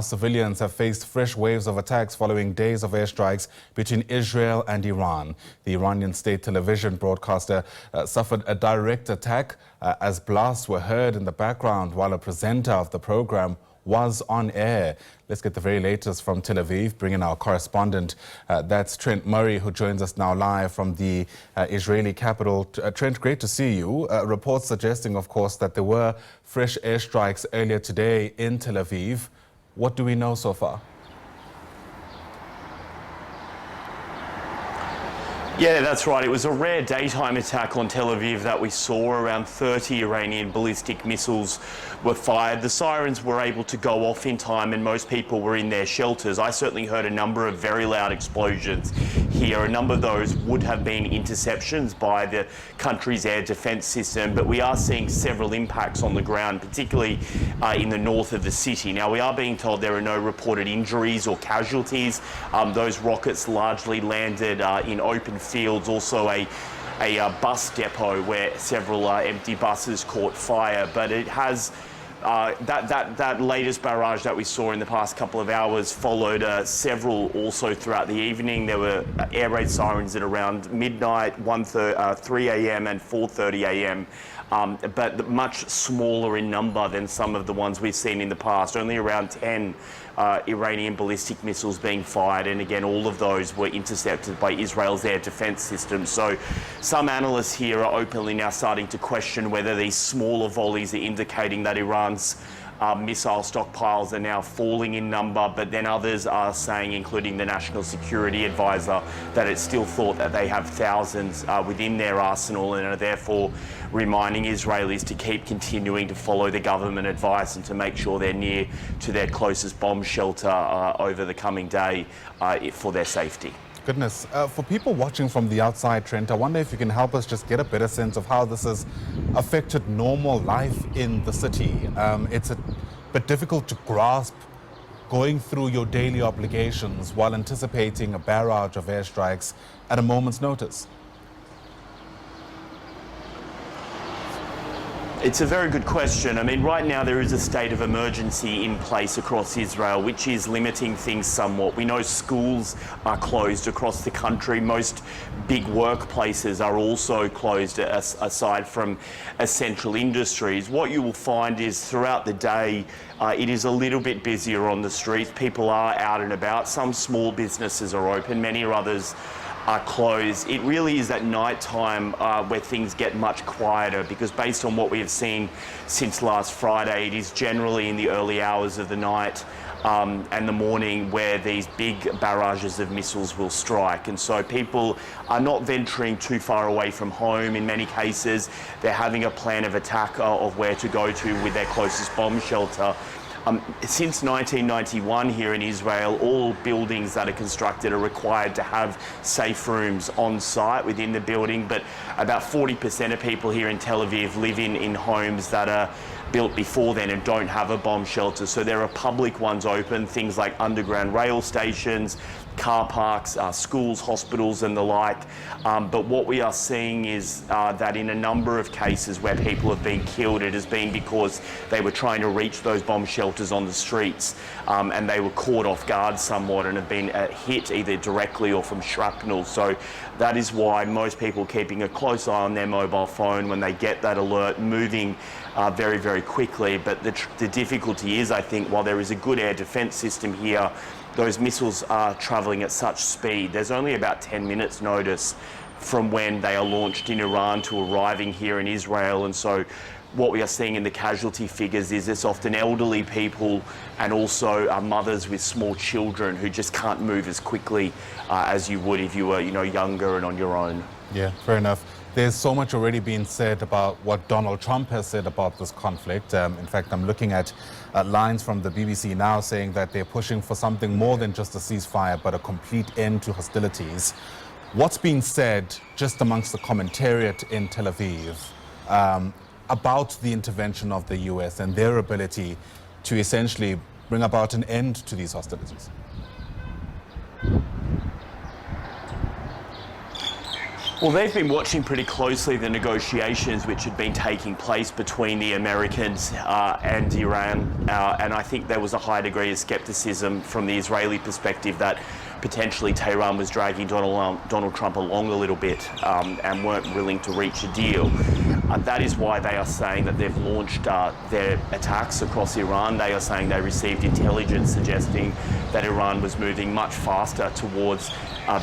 Civilians have faced fresh waves of attacks following days of airstrikes between Israel and Iran. The Iranian state television broadcaster suffered a direct attack as blasts were heard in the background while a presenter of the program was on air. Let's get the very latest from Tel Aviv, bring in our correspondent. That's Trent Murray, who joins us now live from the Israeli capital. Trent, great to see you. Reports suggesting, of course, that there were fresh airstrikes earlier today in Tel Aviv. What do we know so far? Yeah, that's right. It was a rare daytime attack on Tel Aviv that we saw. Around 30 Iranian ballistic missiles were fired. The sirens were able to go off in time and most people were in their shelters. I certainly heard a number of very loud explosions here. A number of those would have been interceptions by the country's air defense system, but we are seeing several impacts on the ground, particularly in the north of the city. Now, we are being told there are no reported injuries or casualties. Those rockets largely landed in open fields, also a bus depot where several empty buses caught fire, but it has that latest barrage that we saw in the past couple of hours followed several also throughout the evening. There were air raid sirens at around midnight, 3 a.m. and 4:30 a.m. But much smaller in number than some of the ones we've seen in the past. Only around 10 Iranian ballistic missiles being fired, and again, all of those were intercepted by Israel's air defense system. So some analysts here are openly now starting to question whether these smaller volleys are indicating that Iran's missile stockpiles are now falling in number, but then others are saying, including the National Security Advisor, that it's still thought that they have thousands within their arsenal and are therefore reminding Israelis to keep continuing to follow the government advice and to make sure they're near to their closest bomb shelter over the coming day for their safety. Goodness. For people watching from the outside, Trent, I wonder if you can help us just get a better sense of how this has affected normal life in the city. It's a bit difficult to grasp going through your daily obligations while anticipating a barrage of airstrikes at a moment's notice. It's a very good question. I mean, right now there is a state of emergency in place across Israel, which is limiting things somewhat. We know schools are closed across the country. Most big workplaces are also closed aside from essential industries. What you will find is throughout the day, it is a little bit busier on the streets. People are out and about. Some small businesses are open, many others are closed. It really is at night time where things get much quieter, because based on what we have seen since last Friday, it is generally in the early hours of the night and the morning where these big barrages of missiles will strike. And so people are not venturing too far away from home. In many cases, they're having a plan of attack of where to go to with their closest bomb shelter. Since 1991 here in Israel, all buildings that are constructed are required to have safe rooms on site within the building, but about 40% of people here in Tel Aviv live in homes that are built before then and don't have a bomb shelter. So there are public ones open, things like underground rail stations, car parks, schools, hospitals and the like. But what we are seeing is that in a number of cases where people have been killed, it has been because they were trying to reach those bomb shelters on the streets and they were caught off guard somewhat and have been hit either directly or from shrapnel. So that is why most people are keeping a close eye on their mobile phone when they get that alert, moving very, very quickly. But the difficulty is, I think, while there is a good air defense system here, those missiles are traveling at such speed. There's only about 10 minutes notice from when they are launched in Iran to arriving here in Israel. And so what we are seeing in the casualty figures is it's often elderly people and also mothers with small children who just can't move as quickly as you would if you were, younger and on your own. Yeah, fair enough. There's so much already being said about what Donald Trump has said about this conflict. In fact, I'm looking at lines from the BBC now saying that they're pushing for something more than just a ceasefire, but a complete end to hostilities. What's being said just amongst the commentariat in Tel Aviv about the intervention of the US and their ability to essentially bring about an end to these hostilities? Well, they've been watching pretty closely the negotiations which had been taking place between the Americans and Iran, and I think there was a high degree of scepticism from the Israeli perspective that potentially Tehran was dragging Donald Trump along a little bit and weren't willing to reach a deal. That is why they are saying that they've launched their attacks across Iran. They are saying they received intelligence suggesting that Iran was moving much faster towards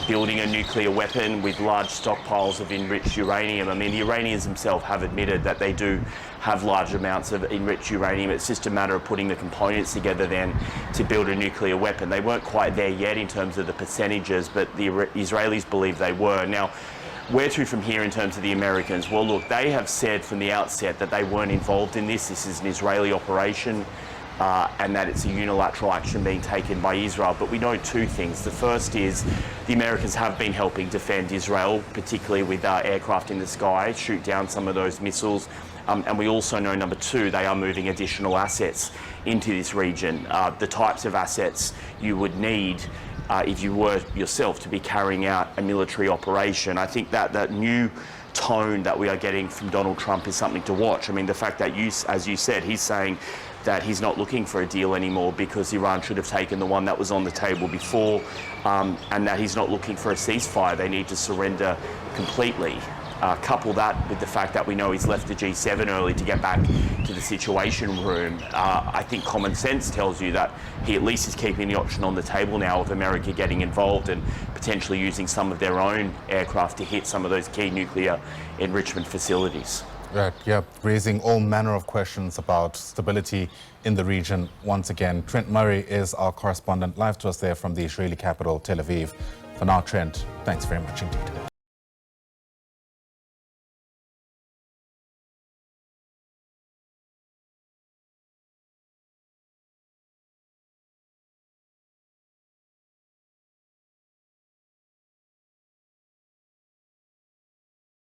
building a nuclear weapon with large stockpiles of enriched uranium. I mean, the Iranians themselves have admitted that they do have large amounts of enriched uranium. It's just a matter of putting the components together then to build a nuclear weapon. They weren't quite there yet in terms of the percentages, but the Israelis believe they were. Now, where to from here in terms of the Americans? Well, look, they have said from the outset that they weren't involved in this. This is an Israeli operation and that it's a unilateral action being taken by Israel. But we know two things. The first is the Americans have been helping defend Israel, particularly with aircraft in the sky, shoot down some of those missiles. And we also know, number two, they are moving additional assets into this region, the types of assets you would need if you were yourself to be carrying out a military operation. I think that new tone that we are getting from Donald Trump is something to watch. I mean, the fact that as you said, he's saying that he's not looking for a deal anymore because Iran should have taken the one that was on the table before, and that he's not looking for a ceasefire. They need to surrender completely. Couple that with the fact that we know he's left the G7 early to get back to the Situation Room. I think common sense tells you that he at least is keeping the option on the table now of America getting involved and potentially using some of their own aircraft to hit some of those key nuclear enrichment facilities. Right, yeah, raising all manner of questions about stability in the region. Once again, Trent Murray is our correspondent live to us there from the Israeli capital, Tel Aviv. For now, Trent, thanks very much indeed.